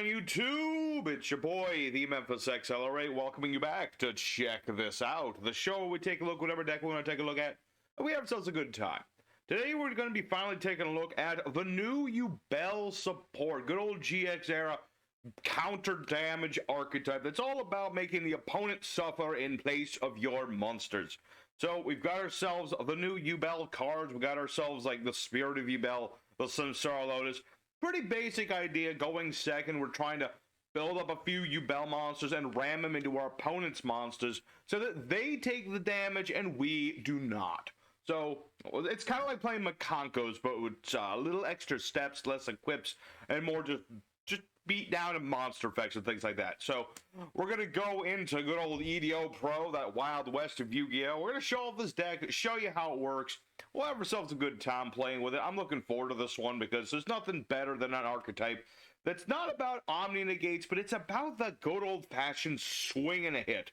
on YouTube? It's your boy, the Memphis XLR8, welcoming you back to check this out. The show where we take a look at whatever deck we want to take a look at, and we have ourselves a good time. Today we're going to be finally taking a look at the new Yubel support, good old GX era counter damage archetype that's all about making the opponent suffer in place of your monsters. So we've got ourselves the new Yubel cards, we got ourselves like the Spirit of Yubel, the Samsara Lotus. Pretty basic idea. Going second, we're trying to build up a few Yubel monsters and ram them into our opponent's monsters so that they take the damage and we do not. So it's kind of like playing Makonkos, but with little extra steps, less equips, and more just beat down and monster effects and things like that. So we're going to go into good old EDO Pro, that Wild West of Yu-Gi-Oh! We're going to show off this deck, show you how it works. We'll have ourselves a good time playing with it. I'm looking forward to this one because there's nothing better than an archetype that's not about Omni Negates, but it's about the good old-fashioned swing and a hit.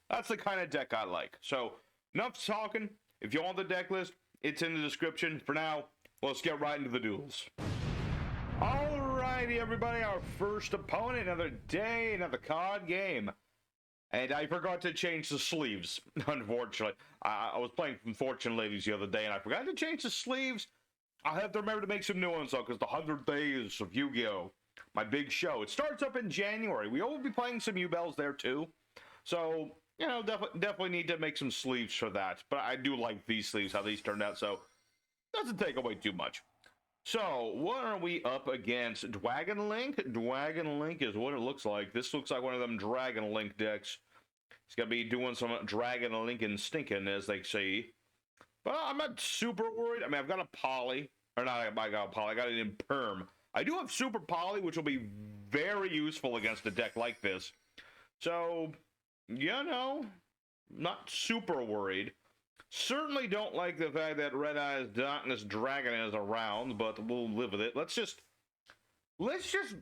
That's the kind of deck I like. So enough talking. If you want the deck list, it's in the description. For now, let's get right into the duels. Alrighty, everybody, our first opponent, another day, another card game. And I forgot to change the sleeves, unfortunately. I was playing from Fortune Ladies the other day, and I forgot to change the sleeves. I'll have to remember to make some new ones, though, because the 100 Days of Yu-Gi-Oh! My big show. It starts up in January. We will be playing some Yubels there, too. So, you know, definitely need to make some sleeves for that. But I do like these sleeves, how these turned out, so doesn't take away too much. So, what are we up against? Dragon Link? Dragon Link is what it looks like. This looks like one of them Dragon Link decks. It's going to be doing some Dragon Linkin' stinking, as they say. But I'm not super worried. I mean, I've got a Poly. Or not, I got a Poly. I got an Imperm. I do have Super Poly, which will be very useful against a deck like this. So, you know, not super worried. Certainly don't like the fact that Red Eyes Darkness Dragon is around, but we'll live with it. Let's just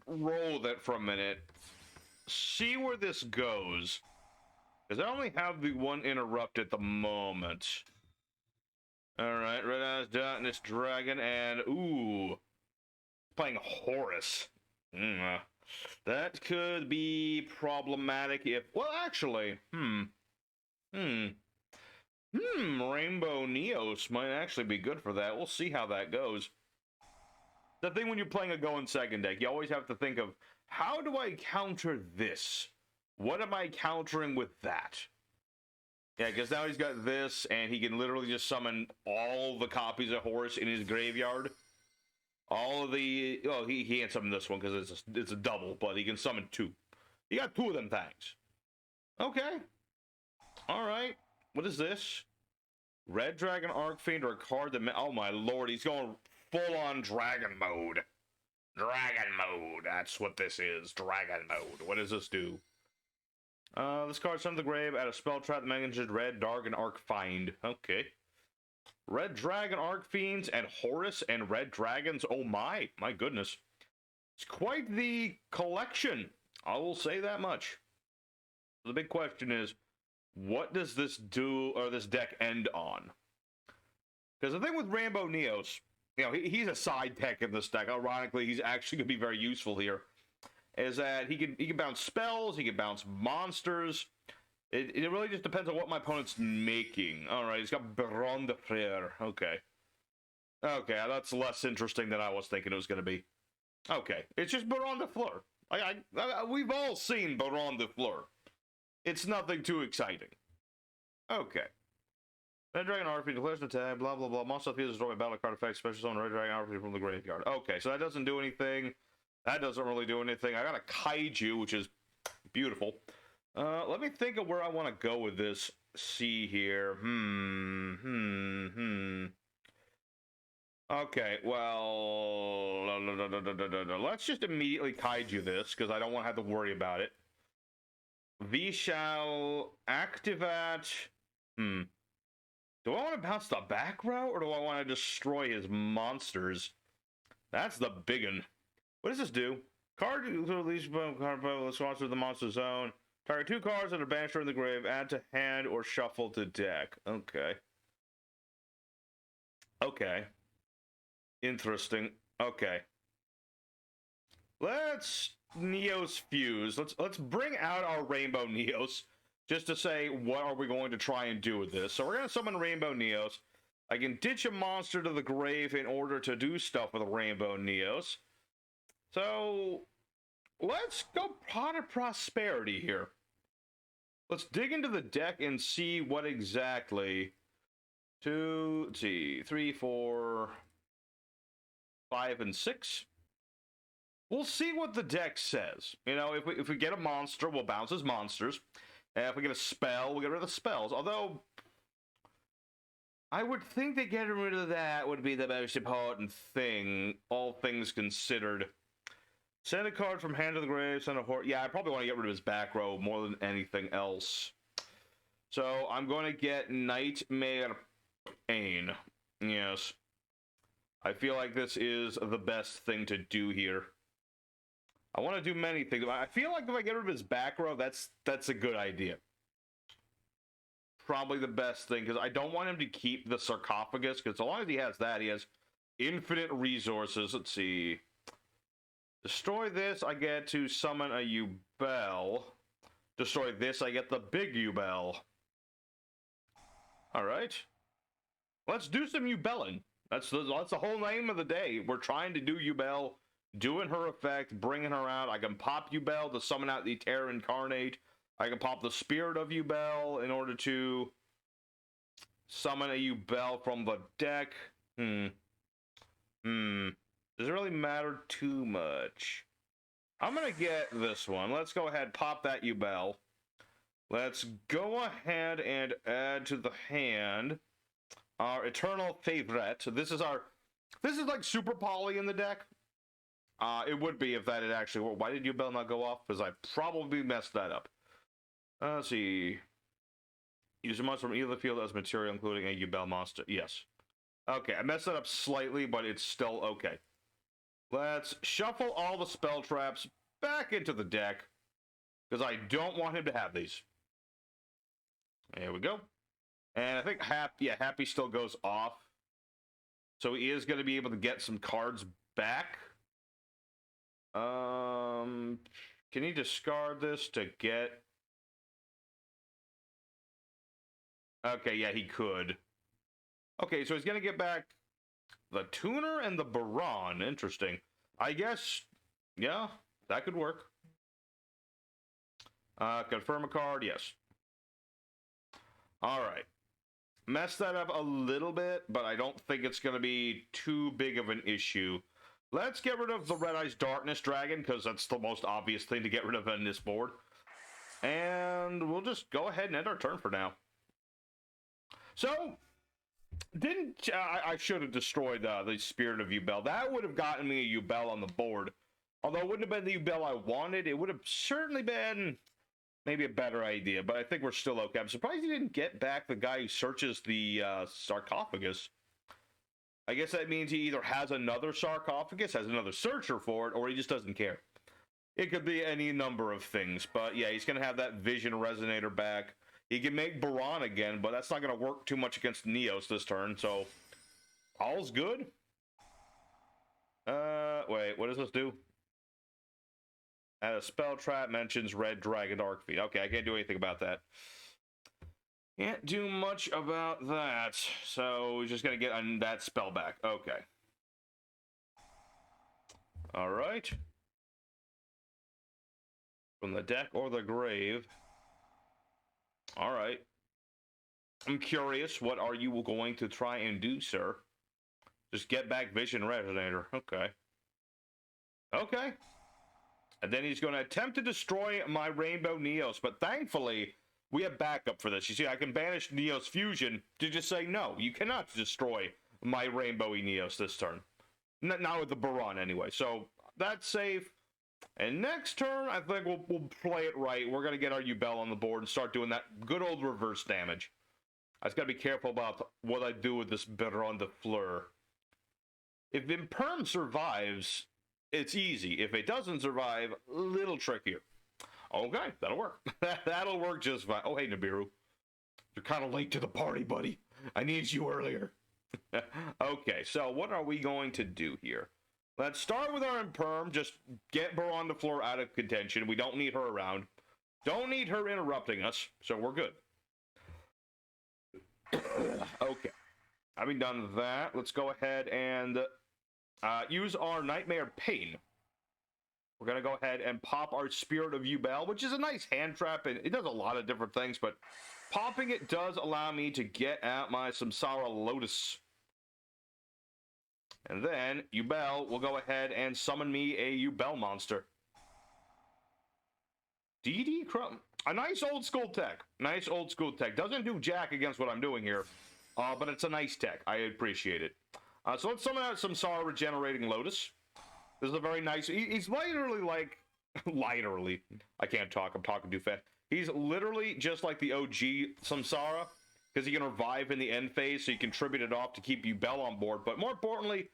roll that for a minute. See where this goes. Because I only have the one interrupt at the moment. Alright, Red Eyes Darkness Dragon and ooh. Playing Horus. That could be problematic if well actually, Rainbow Neos might actually be good for that. We'll see how that goes. The thing when you're playing a going second deck, you always have to think of, how do I counter this? What am I countering with that? Yeah, because now he's got this, and he can literally just summon all the copies of Horus in his graveyard. All of the... Oh, he can't summon this one because it's a double, but he can summon two. You got two of them things. Okay. Alright. What is this? Red Dragon Archfiend or a card that... Oh my lord, he's going full-on Dragon mode. Dragon mode. That's what this is. Dragon mode. What does this do? This card sent to the grave. Add a spell trap that mentions Red Dragon Archfiend. Okay. Red Dragon Archfiends and Horus and Red Dragons. Oh my. My goodness. It's quite the collection. I will say that much. The big question is, what does this do, or this deck end on? Because the thing with Rainbow Neos, you know, he's a side deck in this deck. Ironically, he's actually going to be very useful here. Is that he can bounce spells, he can bounce monsters. It really just depends on what my opponent's making. All right, he's got Baron de Frere. Okay. Okay, that's less interesting than I was thinking it was going to be. Okay, it's just Baron de Fleur. We've all seen Baron de Fleur. It's nothing too exciting. Okay. Red Dragon RP declares an attack, blah, blah, blah. Monster appears destroy a battle card effect, special summon Red Dragon RP from the graveyard. Okay, so that doesn't do anything. That doesn't really do anything. I got a kaiju, which is beautiful. Let me think of where I want to go with this. See here. Okay, well... Let's just immediately kaiju this, because I don't want to have to worry about it. We shall activate... Do I want to bounce the back row, or do I want to destroy his monsters? That's the big one. What does this do? Card release card response to the monster zone. Target two cards that are banished from the grave. Add to hand or shuffle to deck. Okay. Okay. Interesting. Okay. Let's Neos fuse. Let's bring out our Rainbow Neos just to say what are we going to try and do with this. So we're gonna summon Rainbow Neos. I can ditch a monster to the grave in order to do stuff with Rainbow Neos. So let's go Pot of Prosperity here. Let's dig into the deck and see what exactly. 2, let's see, 3, 4, 5, and 6. We'll see what the deck says. You know, if we get a monster, we'll bounce his monsters. And if we get a spell, we'll get rid of the spells. Although, I would think that getting rid of that would be the most important thing, all things considered. Send a card from hand to the grave, send a Horus. Yeah, I probably want to get rid of his back row more than anything else. So, I'm going to get Nightmare Pain. Yes. I feel like this is the best thing to do here. I want to do many things. I feel like if I get rid of his back row, that's a good idea. Probably the best thing, because I don't want him to keep the sarcophagus, because as long as he has that, he has infinite resources. Let's see. Destroy this, I get to summon a Yubel. Destroy this, I get the big Yubel. Alright. Let's do some Yubeling. That's the whole name of the day. We're trying to do Yubel, doing her effect, bringing her out. I can pop Yubel to summon out the Terror Incarnate. I can pop the Spirit of Yubel in order to summon a Yubel from the deck. Does it really matter too much? I'm going to get this one. Let's go ahead, pop that Yubel. Let's go ahead and add to the hand our Eternal Favorite. So this is like Super Poly in the deck. It would be if that had actually worked. Why did Yubel not go off? Because I probably messed that up. Let's see. Use a monster from either field as material, including a Yubel monster. Yes. Okay, I messed that up slightly, but it's still okay. Let's shuffle all the spell traps back into the deck, because I don't want him to have these. There we go. And I think Happy still goes off. So he is going to be able to get some cards back. Can he discard this to get... Okay, yeah, he could. Okay, so he's going to get back the Tuner and the Baron. Interesting. I guess, yeah, that could work. Confirm a card, yes. Alright. Messed that up a little bit, but I don't think it's going to be too big of an issue. Let's get rid of the Red Eyes Darkness Dragon, because that's the most obvious thing to get rid of on this board. And we'll just go ahead and end our turn for now. So, I should have destroyed the Spirit of Yubel. That would have gotten me a Yubel on the board. Although it wouldn't have been the Yubel I wanted, it would have certainly been maybe a better idea. But I think we're still okay. I'm surprised he didn't get back the guy who searches the sarcophagus. I guess that means he either has another sarcophagus, has another searcher for it, or he just doesn't care. It could be any number of things. But yeah, he's going to have that Vision Resonator back. He can make Baron again, but that's not going to work too much against Neos this turn, so all's good. Wait, what does this do? Add a spell trap, mentions Red Dragon Darkfeet. Okay, I can't do anything about that. Can't do much about that, so we're just going to get that spell back. Okay. Alright. From the deck or the grave. Alright. I'm curious, what are you going to try and do, sir? Just get back Vision Resonator. Okay. Okay. And then he's going to attempt to destroy my Rainbow Neos, but thankfully, we have backup for this. You see, I can banish Neos Fusion to just say, no, you cannot destroy my Rainbowy Neos this turn. Not with the Baron, anyway. So, that's safe. And next turn, I think we'll play it right. We're going to get our Yubel on the board and start doing that good old reverse damage. I just got to be careful about what I do with this Baron de Fleur. If imperm survives, it's easy. If it doesn't survive, a little trickier. Okay, that'll work. That'll work just fine. Oh, hey, Nibiru. You're kind of late to the party, buddy. I needed you earlier. Okay, so what are we going to do here? Let's start with our imperm. Just get her on the floor out of contention. We don't need her around. Don't need her interrupting us, so we're good. Okay. Having done that, let's go ahead and use our Nightmare Pain. We're going to go ahead and pop our Spirit of Yubel, which is a nice hand trap, and it does a lot of different things, but popping it does allow me to get out my Samsara Lotus. And then, Yubel will go ahead and summon me a Yubel monster. DD Crumb. A nice old school tech. Nice old school tech. Doesn't do jack against what I'm doing here, but it's a nice tech. I appreciate it. So let's summon out Samsara Regenerating Lotus. This is a very nice... He's literally like... literally. I can't talk. I'm talking too fast. He's literally just like the OG Samsara, because he can revive in the end phase, so you can tribute it off to keep Yubel on board. But more importantly,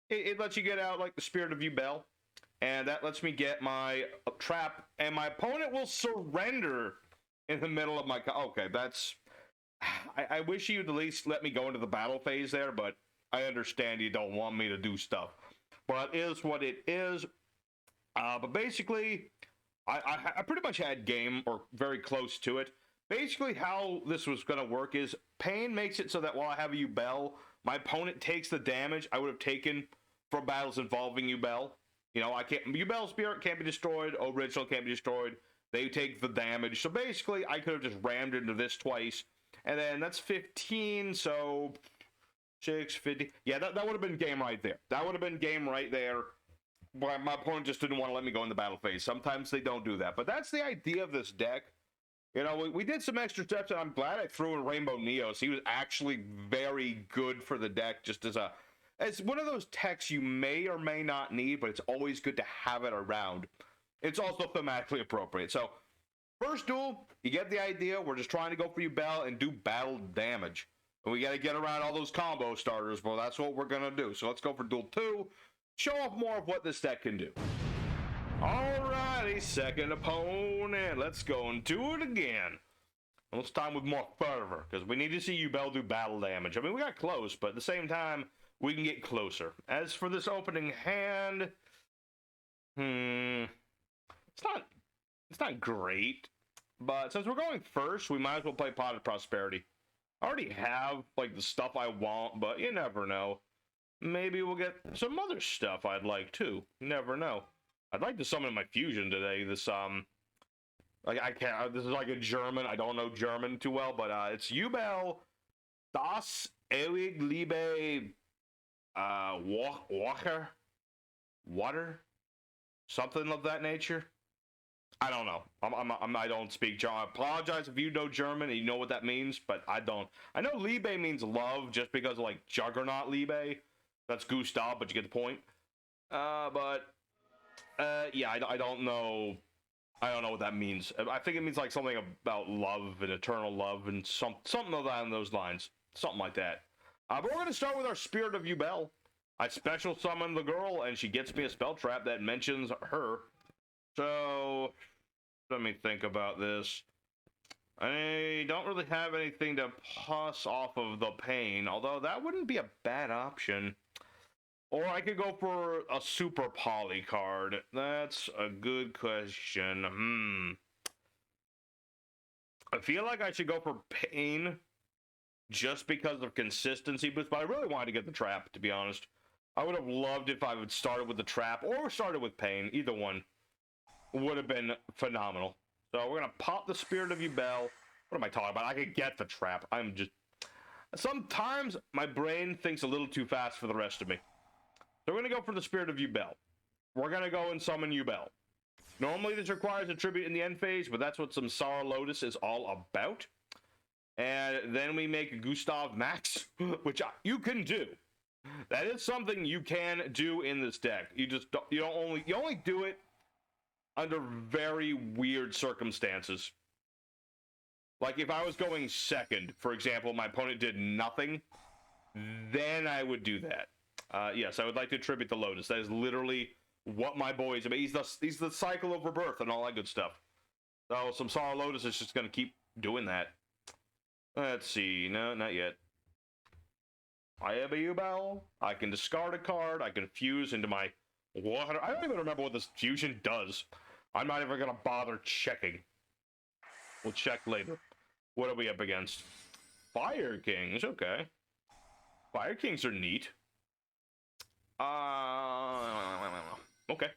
it lets you get out like the Spirit of Yubel, and that lets me get my trap, and my opponent will surrender in the middle of my... Okay, that's... I wish you'd at least let me go into the battle phase there, but I understand you don't want me to do stuff. But it is what it is. But basically, I pretty much had game, or very close to it. Basically, how this was going to work is, Pain makes it so that while I have a Yubel, my opponent takes the damage I would have taken from battles involving Yubel. You know, Yubel Spirit can't be destroyed, Original can't be destroyed. They take the damage. So basically, I could have just rammed into this twice. And then that's 15, so... 650. Yeah, that would have been game right there. That would have been game right there. But my opponent just didn't want to let me go in the battle phase. Sometimes they don't do that. But that's the idea of this deck. You know, we did some extra steps, and I'm glad I threw in Rainbow Neos. He was actually very good for the deck, just as one of those techs you may or may not need, but it's always good to have it around. It's also thematically appropriate. So, first duel, you get the idea. We're just trying to go for Yubel and do battle damage. And we got to get around all those combo starters. Well, that's what we're going to do. So let's go for duel 2. Show off more of what this deck can do. Alrighty, second opponent. Let's go and do it again. And this time with more fervor, because we need to see Yubel do battle damage. I mean, we got close, but at the same time, we can get closer. As for this opening hand, it's not great. But since we're going first, we might as well play Potted Prosperity. I already have, like, the stuff I want, but you never know. Maybe we'll get some other stuff I'd like, too. You never know. I'd like to summon my fusion today. This, like, I can't, this is like a German. I don't know German too well, but, it's Yubel, das, ewig, liebe, wachter? Something of that nature. I don't know. I don't speak German. I apologize if you know German and you know what that means, but I don't. I know Liebe means love just because of, like, Juggernaut Liebe. That's Gustav, but you get the point. Yeah, I don't know. I don't know what that means. I think it means, like, something about love and eternal love and something along those lines. Something like that. But we're going to start with our Spirit of Yubel. I special summon the girl, and she gets me a spell trap that mentions her. So, let me think about this. I don't really have anything to pass off of the Pain, although that wouldn't be a bad option. Or I could go for a Super Poly card. That's a good question. I feel like I should go for Pain just because of consistency boost, but I really wanted to get the trap, to be honest. I would have loved if I would started with the trap or started with Pain. Either one would have been phenomenal. So we're going to pop the Spirit of Yubel. What am I talking about? I could get the trap. I'm just... Sometimes my brain thinks a little too fast for the rest of me. So we're going to go for the Spirit of Yubel. We're going to go and summon Yubel. Normally this requires a tribute in the end phase, but that's what Samsara Lotus is all about. And then we make Gustav Max, which you can do. That is something you can do in this deck. You only do it under very weird circumstances. Like if I was going second, for example, my opponent did nothing, then I would do that. Yes, I would like to attribute the Lotus. That is literally what my boy is. I mean, he's the cycle of rebirth and all that good stuff. So Samsara Lotus is just going to keep doing that. Let's see. No, not yet. I have a Yubel. I can discard a card. I can fuse into my What? I don't even remember what this fusion does. I'm not even gonna bother checking. We'll check later. What are we up against? Fire Kings, okay. Fire Kings are neat. Okay.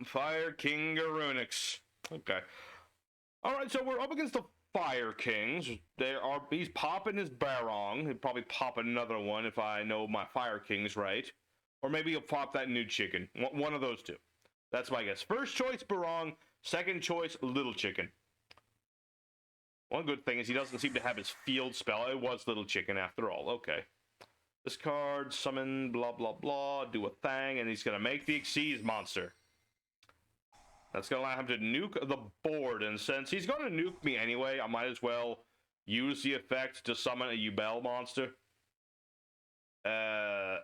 Fire King Garunix. Okay. Alright, so we're up against the Fire Kings. He's popping his Barong. He'll probably pop another one if I know my Fire Kings right. Or maybe he'll pop that new chicken. One of those two. That's my guess. First choice, Barong. Second choice, Little Chicken. One good thing is he doesn't seem to have his field spell. It was Little Chicken after all. Okay. Discard, summon, blah, blah, blah. Do a thing, and he's going to make the Xyz monster. That's going to allow him to nuke the board. And since he's going to nuke me anyway, I might as well use the effect to summon a Yubel monster. Oh.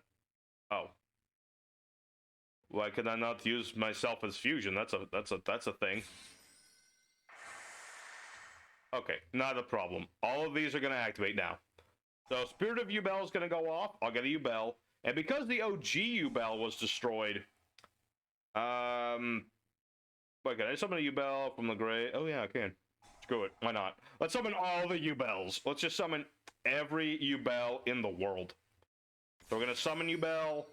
Why could I not use myself as fusion? That's a thing. Okay, not a problem. All of these are going to activate now. So Spirit of Yubel is going to go off. I'll get a Yubel. And because the OG Yubel was destroyed, wait, can I summon a Yubel from the grave? Oh yeah, I can. Screw it. Why not? Let's summon all the Yubels. Let's just summon every Yubel in the world. So we're going to summon Yubel.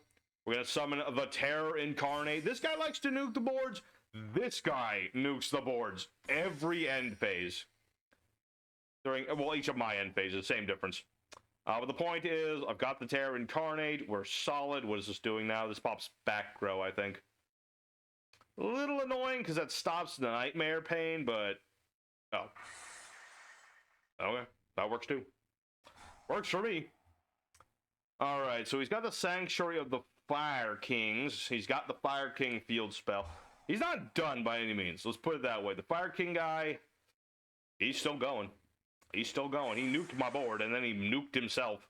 We're going to summon the Terror Incarnate. This guy likes to nuke the boards. This guy nukes the boards every end phase. During, well, each of my end phases, same difference. But the point is, I've got the Terror Incarnate. We're solid. What is this doing now? This pops back row, I think. A little annoying because that stops the nightmare pain, but... Oh. Okay. That works too. Works for me. Alright, so he's got the Sanctuary of the Fire Kings. He's got the Fire King field spell. He's not done by any means. Let's put it that way. The Fire King guy, he's still going. He's still going. He nuked my board, and then he nuked himself.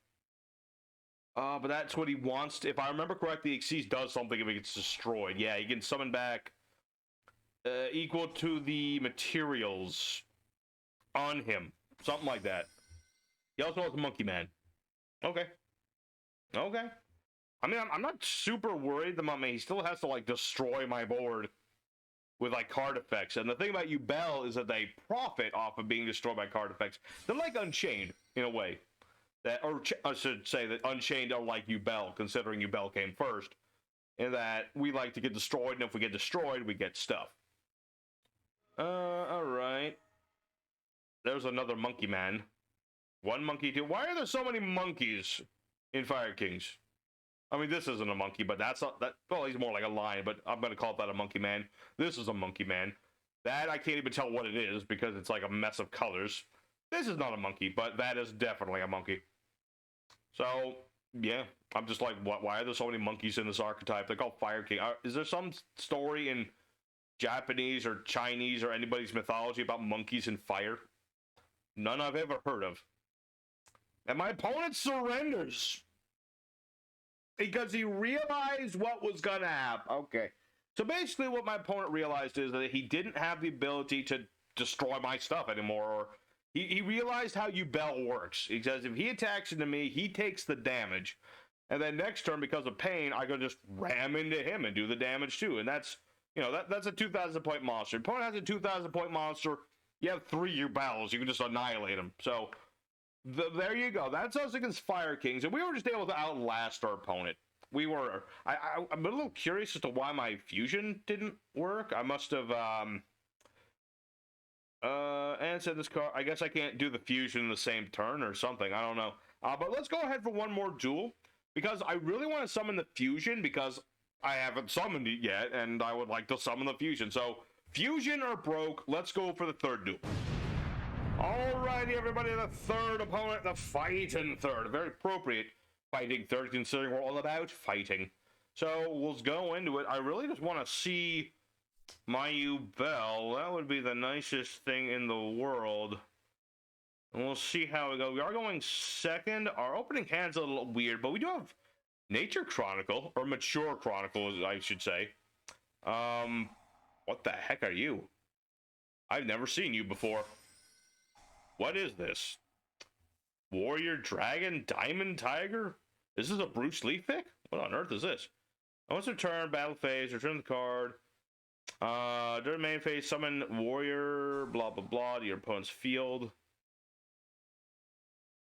But that's what he wants to... If I remember correctly, Xyz does something if it gets destroyed. Yeah, he can summon back equal to the materials on him. Something like that. He also has a Monkey Man. Okay. Okay. I mean, I'm not super worried about me. He still has to, like, destroy my board with, like, card effects. And the thing about Yubel is that they profit off of being destroyed by card effects. They're like Unchained, in a way. That, or I should say that Unchained are like Yubel, considering Yubel came first. In that we like to get destroyed, and if we get destroyed, we get stuff. Alright. There's another Monkey Man. One monkey, two. Why are there so many monkeys in Fire Kings? I mean, this isn't a monkey, but that's not that. Well, he's more like a lion, but I'm gonna call that a monkey man. This is a monkey man. That I can't even tell what it is because it's like a mess of colors. This is not a monkey, but that is definitely a monkey. So yeah, I'm just like, what? Why are there so many monkeys in this archetype? They're called Fire King. Is there some story in Japanese or Chinese or anybody's mythology about monkeys and fire? None I've ever heard of. And my opponent surrenders. Because he realized what was going to happen. Okay. So basically what my opponent realized is that he didn't have the ability to destroy my stuff anymore. Or he realized how Yubel works. He says if he attacks into me, he takes the damage. And then next turn, because of pain, I can just ram into him and do the damage too. And that's, you know, that's a 2,000 point monster. If your opponent has a 2,000 point monster, you have 3 Yubels. You can just annihilate him. So... there you go. That's us against Fire Kings, and we were just able to outlast our opponent. We were. I'm a little curious as to why my fusion didn't work. I must have and said this card. I guess I can't do the fusion in the same turn or something. I don't know. But let's go ahead for one more duel because I really want to summon the fusion because I haven't summoned it yet, and I would like to summon the fusion. So fusion or broke. Let's go for the third duel. Alrighty, everybody, the third opponent, the fighting third. Very appropriate fighting third, considering we're all about fighting. So, we'll go into it. I really just want to see my Yubel. That would be the nicest thing in the world. And we'll see how we go. We are going second. Our opening hand's a little weird, but we do have Nature Chronicle, or Mature Chronicle, I should say. What the heck are you? I've never seen you before. What is this? Warrior Dragon Diamond Tiger? Is this a Bruce Lee fic? What on earth is this? Once your turn, battle phase, return the card. During main phase, summon warrior, blah blah blah, to your opponent's field.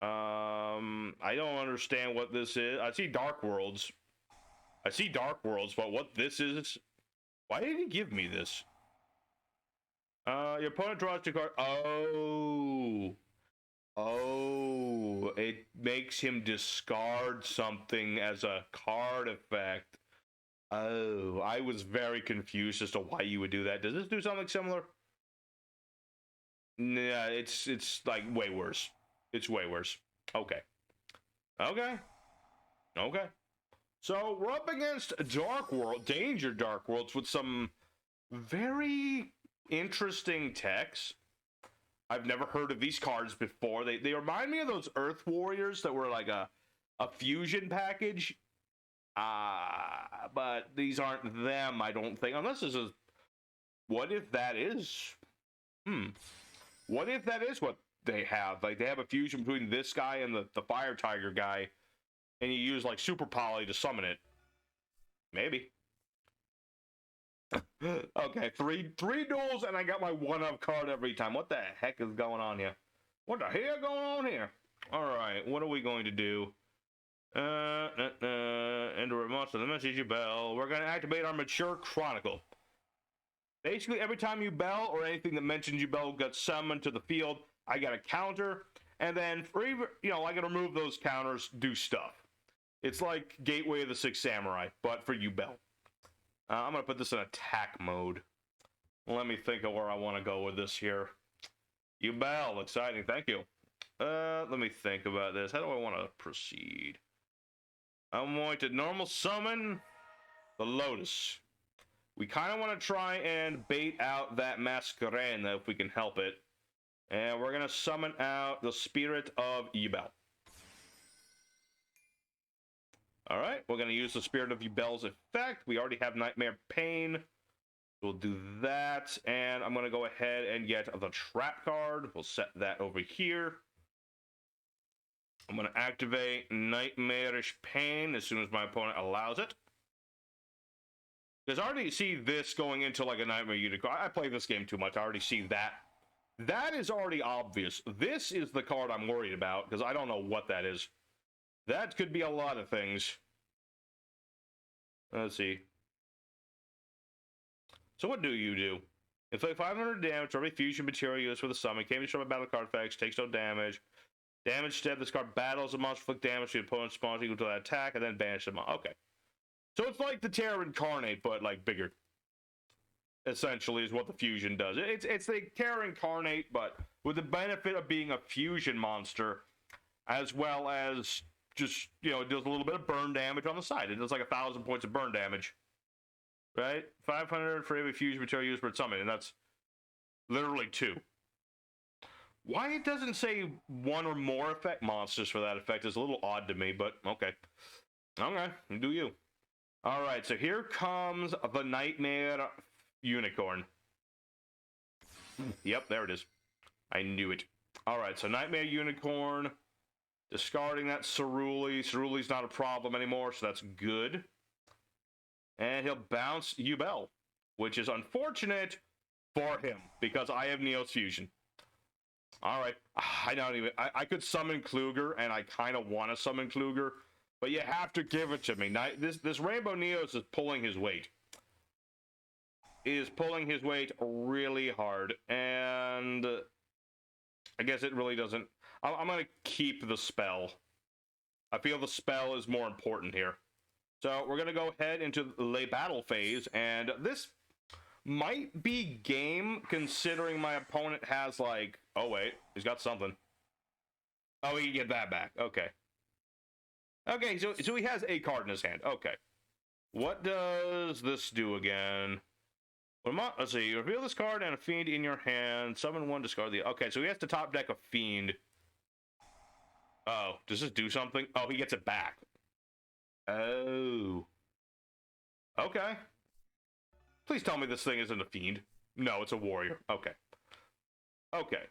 I don't understand what this is. I see Dark Worlds. But what this is? Why did he give me this? Your opponent draws 2 cards. Oh, it makes him discard something as a card effect. Oh, I was very confused as to why you would do that. Does this do something similar? Nah, it's like way worse. It's way worse. Okay. So we're up against Dark World, Danger Dark Worlds with some very interesting techs. I've never heard of these cards before. They remind me of those Earth Warriors that were like a fusion package. But these aren't them, I don't think. Unless this is... What if that is? What if that is what they have? Like, they have a fusion between this guy and the Fire Tiger guy, and you use, like, Super Poly to summon it. Maybe. Okay, three duels, and I got my 1-up card every time. What the heck is going on here? What the hell going on here? Alright, what are we going to do? Enter a monster, the message Yubel. We're going to activate our mature chronicle. Basically, every time Yubel or anything that mentions Yubel gets summoned to the field, I got a counter, and then for even, I can remove those counters, do stuff. It's like Gateway of the Six Samurai, but for Yubel. I'm going to put this in attack mode. Let me think of where I want to go with this here. Yubel, exciting, thank you. Let me think about this. How do I want to proceed? I'm going to normal summon the Lotus. We kind of want to try and bait out that Masquerade if we can help it. And we're going to summon out the Spirit of Yubel. Alright, we're going to use the Spirit of Yubel's effect. We already have Nightmare Pain. We'll do that. And I'm going to go ahead and get the Trap card. We'll set that over here. I'm going to activate Nightmarish Pain as soon as my opponent allows it. Because I already see this going into like a Nightmare Unicorn. I play this game too much. I already see that. That is already obvious. This is the card I'm worried about because I don't know what that is. That could be a lot of things. Let's see. So what do? Inflict 500 damage to every fusion material used for the summon. Can't be destroyed by battle card effects. Takes no damage. Damage step. This card battles a monster. Inflict damage to the opponent's spawn equal to that attack, and then banish them. Okay. So it's like the Terror Incarnate, but like bigger. Essentially, is what the fusion does. It's the Terror Incarnate, but with the benefit of being a fusion monster, as well as just it does a little bit of burn damage on the side. It does like 1,000 points of burn damage, right? 500 for every fusion material used for its summon, and that's literally 2. Why it doesn't say 1 or more effect monsters for that effect is a little odd to me, but okay. Okay, do you. Alright, so here comes the Nightmare Unicorn. Yep, there it is. I knew it. Alright, so Nightmare Unicorn. Discarding that Cerulli. Cerulli's not a problem anymore, so that's good. And he'll bounce Yubel, which is unfortunate for him, because I have Neo's Fusion. Alright, I could summon Kruger, and I kind of want to summon Kruger, but you have to give it to me. Now, this Rainbow Neos is pulling his weight. He is pulling his weight really hard, and I guess it really doesn't... I'm going to keep the spell. I feel the spell is more important here. So we're going to go ahead into the battle phase, and this might be game, considering my opponent has, like... Oh, wait. He's got something. Oh, he can get that back. Okay. Okay, so he has a card in his hand. Okay. What does this do again? Let's see. Reveal this card and a fiend in your hand. Summon 1, discard the... Okay, so he has to top deck a fiend. Oh, does this do something? Oh, he gets it back. Oh. Okay. Please tell me this thing isn't a fiend. No, it's a warrior. Okay. Okay.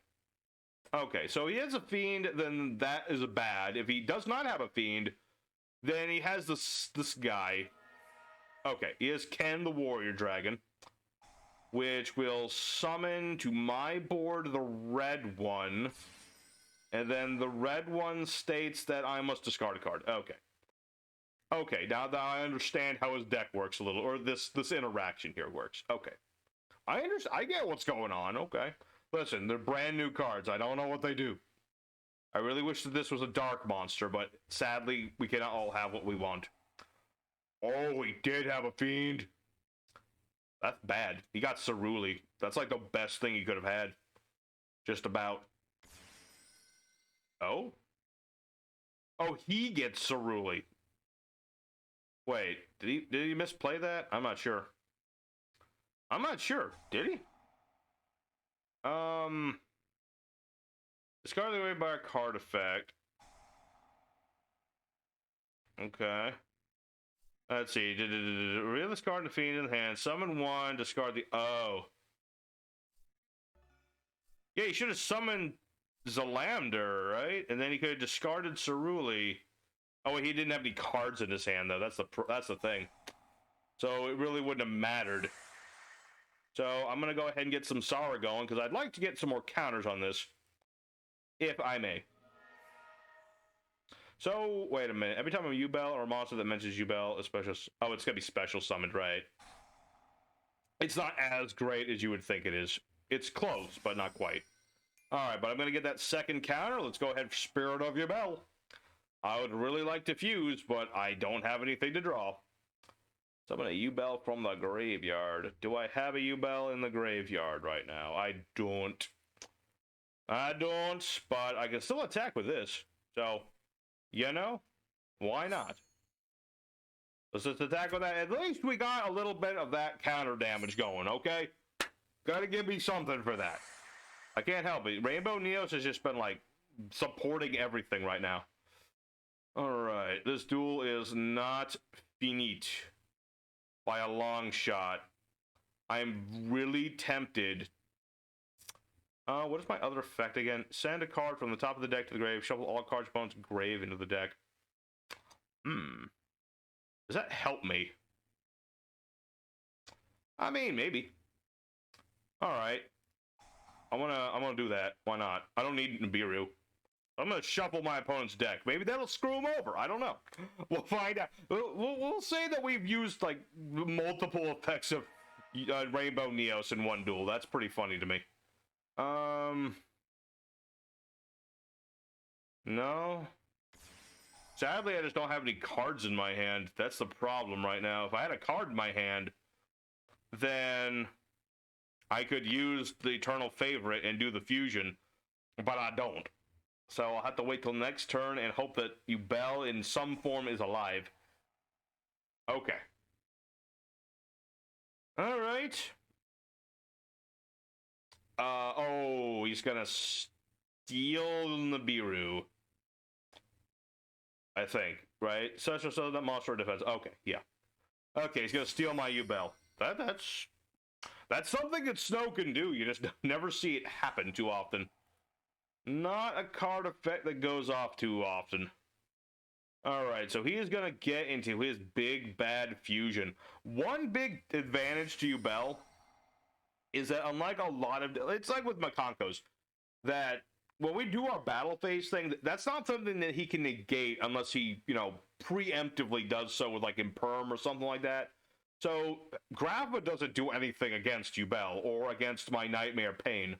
Okay, so he has a fiend, then that is bad. If he does not have a fiend, then he has this guy. Okay, he has Ken the Warrior Dragon, which will summon to my board the red one, and then the red one states that I must discard a card. Okay. Okay, now that I understand how his deck works a little, or this interaction here works. Okay. I understand. I get what's going on. Okay. Listen, they're brand new cards. I don't know what they do. I really wish that this was a dark monster, but sadly, we cannot all have what we want. Oh, he did have a fiend. That's bad. He got Ceruli. That's like the best thing he could have had. Just about. Oh? Oh, he gets Ceruli. Wait, did he misplay that? I'm not sure. I'm not sure. Did he? Discarded away by a card effect. Okay. Let's see. Reveal this card and the fiend in the hand. Summon one. Discard the. Oh. Yeah, he should have summoned Zalander, right? And then he could have discarded Ceruli. Oh, he didn't have any cards in his hand though. That's the thing. So it really wouldn't have mattered. So I'm gonna go ahead and get some Samsara going because I'd like to get some more counters on this, if I may. So wait a minute. Every time a Yubel or a monster that mentions Yubel is special. Oh, it's gonna be special summoned, right? It's not as great as you would think it is. It's close, but not quite. All right, but I'm gonna get that second counter. Let's go ahead for Spirit of Yubel. I would really like to fuse, but I don't have anything to draw. Summon a Yubel from the graveyard. Do I have a Yubel in the graveyard right now? I don't. I don't, but I can still attack with this. So, you know, why not? Let's just attack with that. At least we got a little bit of that counter damage going, okay? Gotta give me something for that. I can't help it. Rainbow Neos has just been, like, supporting everything right now. Alright, this duel is not finite. By a long shot. I'm really tempted. What is my other effect again? Send a card from the top of the deck to the grave. Shuffle all cards opponent's grave into the deck. Does that help me? I mean, maybe. Alright. I'm gonna do that. Why not? I don't need Nibiru. I'm gonna shuffle my opponent's deck. Maybe that'll screw him over. I don't know. We'll find out. We'll say that we've used like multiple effects of Rainbow Neos in one duel. That's pretty funny to me. No. Sadly, I just don't have any cards in my hand. That's the problem right now. If I had a card in my hand, then I could use the Eternal Favorite and do the fusion, but I don't. So I'll have to wait till next turn and hope that Yubel in some form is alive. Okay. Alright. Oh, he's gonna steal Nibiru. I think, right? Such or so that monster defense. Okay, yeah. Okay, he's gonna steal my Yubel. That's something that Snow can do. You just never see it happen too often. Not a card effect that goes off too often. Alright, so he is going to get into his big bad fusion. One big advantage to Yubel is that unlike a lot of... It's like with Makonkos, that when we do our battle phase thing, that's not something that he can negate unless he, you know, preemptively does so with like imperm or something like that. So Grapha doesn't do anything against Yubel or against my Nightmare Pain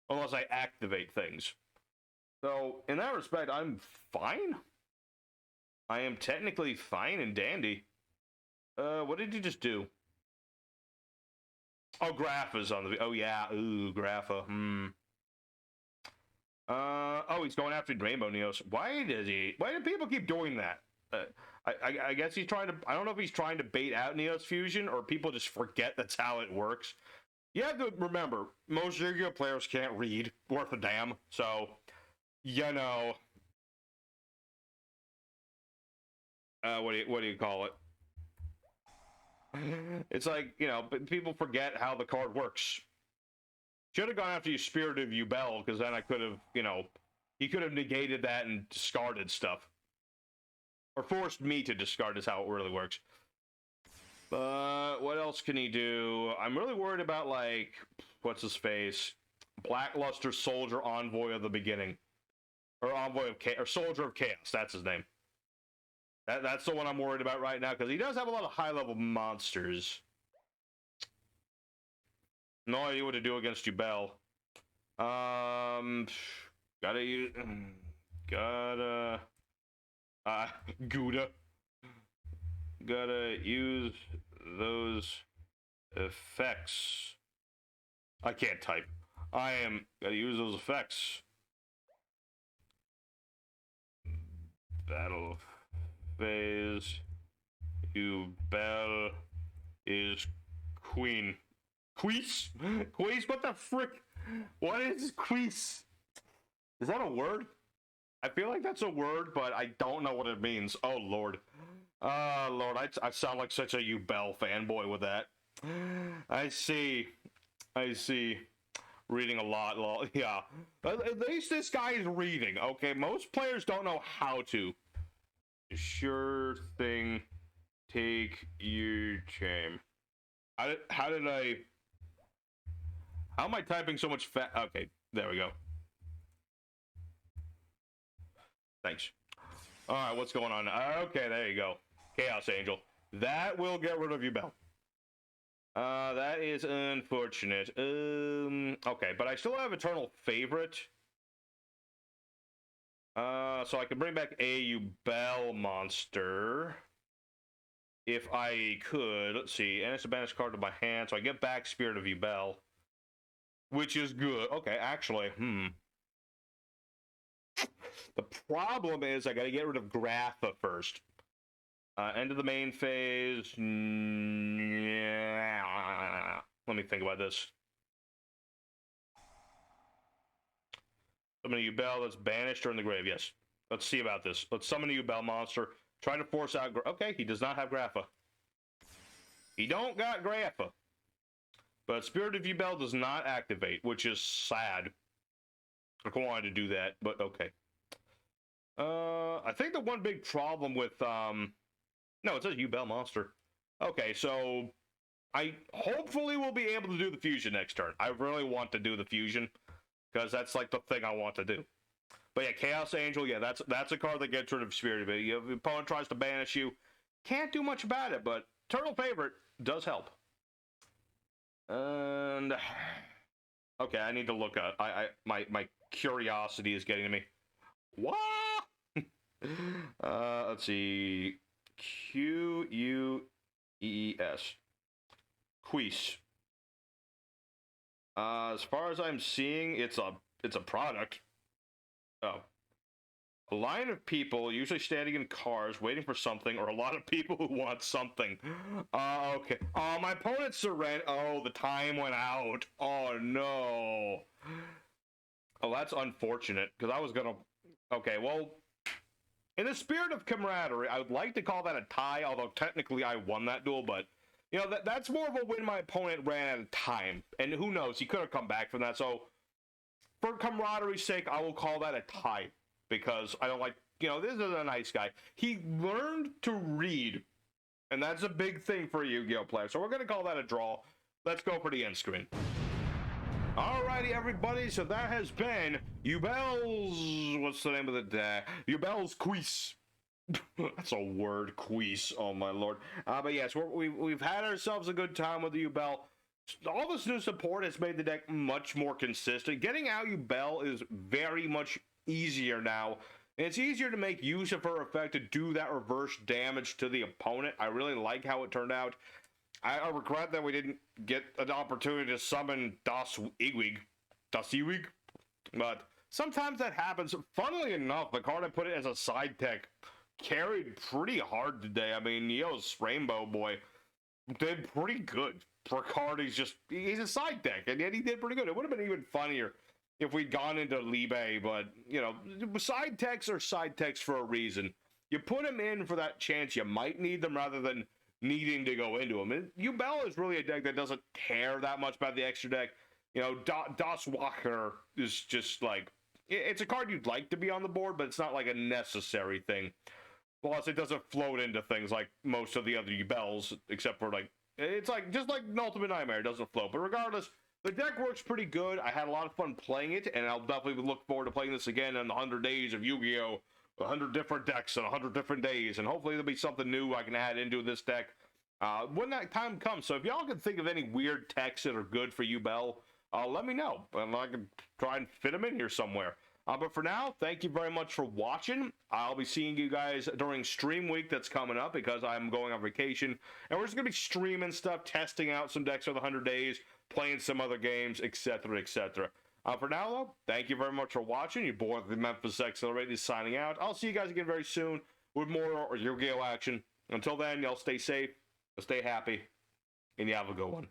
unless I activate things. So, in that respect, I'm fine. I am technically fine and dandy. What did you just do? Oh, Grapha's on the... Oh, yeah. Ooh, Grapha. Oh, he's going after Rainbow Neos. Why do people keep doing that? I guess he's trying to... I don't know if he's trying to bait out Neos Fusion, or people just forget that's how it works. You have to remember, most Yu-Gi-Oh players can't read worth a damn, so... You know, what do you call it? It's like, you know, people forget how the card works. Should have gone after you Spirit of Yubel, because then I could have, you know, he could have negated that and discarded stuff. Or forced me to discard is how it really works. What else can he do? I'm really worried about, like, what's his face? Blackluster Soldier Envoy of the Beginning. Or Envoy of Chaos, or Soldier of Chaos, that's his name. That's the one I'm worried about right now, because he does have a lot of high-level monsters. No idea what to do against Yubel. Gotta use... Gouda. Gotta use those effects. I can't type. Gotta use those effects. Battle phase. Yubel is queen. Queese? Queese? What the frick? What is queese? Is that a word? I feel like that's a word, but I don't know what it means. Oh, Lord. Lord, I sound like such a Yubel fanboy with that. I see. Reading a lot, lol. Yeah. At least this guy is reading, okay? Most players don't know how to. Sure thing. Take your time. How am I typing so much fast? Okay, there we go. Thanks. Alright, what's going on? Okay, there you go. Chaos Angel. That will get rid of Yubel. That is unfortunate. Okay, but I still have Eternal Favorite. So I can bring back a Yubel monster. If I could. Let's see. And it's a banished card to my hand, so I get back Spirit of Yubel. Which is good. Okay, actually, The problem is I gotta get rid of Grapha first. End of the main phase. Let me think about this. Summon a Yubel that's banished or in the grave. Yes. Let's see about this. Let's summon a Yubel monster. Try to force out... Okay, he does not have Grapha. He don't got Grapha. But Spirit of Yubel does not activate, which is sad. I wanted to do that, but okay. I think the one big problem with... No, it says Yubel monster. Okay, so... I hopefully will be able to do the fusion next turn. I really want to do the fusion, because that's like the thing I want to do. But yeah, Chaos Angel, yeah, that's a card that gets rid of Spirit of it. If your opponent tries to banish you, can't do much about it, but Eternal Favorite does help. And... Okay, I need to look up. My curiosity is getting to me. What? Let's see. Quees. Quees. As far as I'm seeing, it's a product. Oh. A line of people, usually standing in cars, waiting for something, or a lot of people who want something. Okay. Oh, my opponent surrendered. Oh, the time went out. Oh, no. Oh, that's unfortunate, because I was gonna... Okay, well... In the spirit of camaraderie, I would like to call that a tie, although technically I won that duel, but... You know, that's more of a win my opponent ran out of time. And who knows, he could have come back from that, so... For camaraderie's sake, I will call that a tie. Because I don't like... You know, this is a nice guy. He learned to read. And that's a big thing for a Yu-Gi-Oh! Player. So we're going to call that a draw. Let's go for the end screen. Alrighty, everybody. So that has been Yubel's... What's the name of the day? Yubel's Quees. That's a word, Quees. Oh, my lord. But yes, we've had ourselves a good time with the Yubel. All this new support has made the deck much more consistent. Getting out Yubel is very much easier now. And it's easier to make use of her effect to do that reverse damage to the opponent. I really like how it turned out. I regret that we didn't get an opportunity to summon ewig. Ewig? But sometimes that happens. Funnily enough, the card I put it as a side tech carried pretty hard today. I mean, Neo's Rainbow Boy did pretty good. For card, he's a side deck, and yet he did pretty good. It would have been even funnier if we'd gone into liebe, but, you know, side techs are side techs for a reason. You put them in for that chance you might need them rather than needing to go into them. And Yubel is really a deck that doesn't care that much about the extra deck. You know, wachter is just like, it's a card you'd like to be on the board, but it's not like a necessary thing. Plus, it doesn't float into things like most of the other Yubels, except for like, it's like, just like an Ultimate Nightmare, it doesn't float. But regardless, the deck works pretty good. I had a lot of fun playing it, and I'll definitely look forward to playing this again in the 100 days of Yu-Gi-Oh! 100 different decks on 100 different days, and hopefully there'll be something new I can add into this deck when that time comes. So if y'all can think of any weird techs that are good for Yubel, let me know, and I can try and fit them in here somewhere. But for now, thank you very much for watching. I'll be seeing you guys during stream week that's coming up because I'm going on vacation. And we're just going to be streaming stuff, testing out some decks for the 100 days, playing some other games, etc., etc. For now, though, thank you very much for watching. Your boy, the Memphis Accelerated, is signing out. I'll see you guys again very soon with more Yu-Gi-Oh! Action. Until then, y'all stay safe, stay happy, and you have a good one.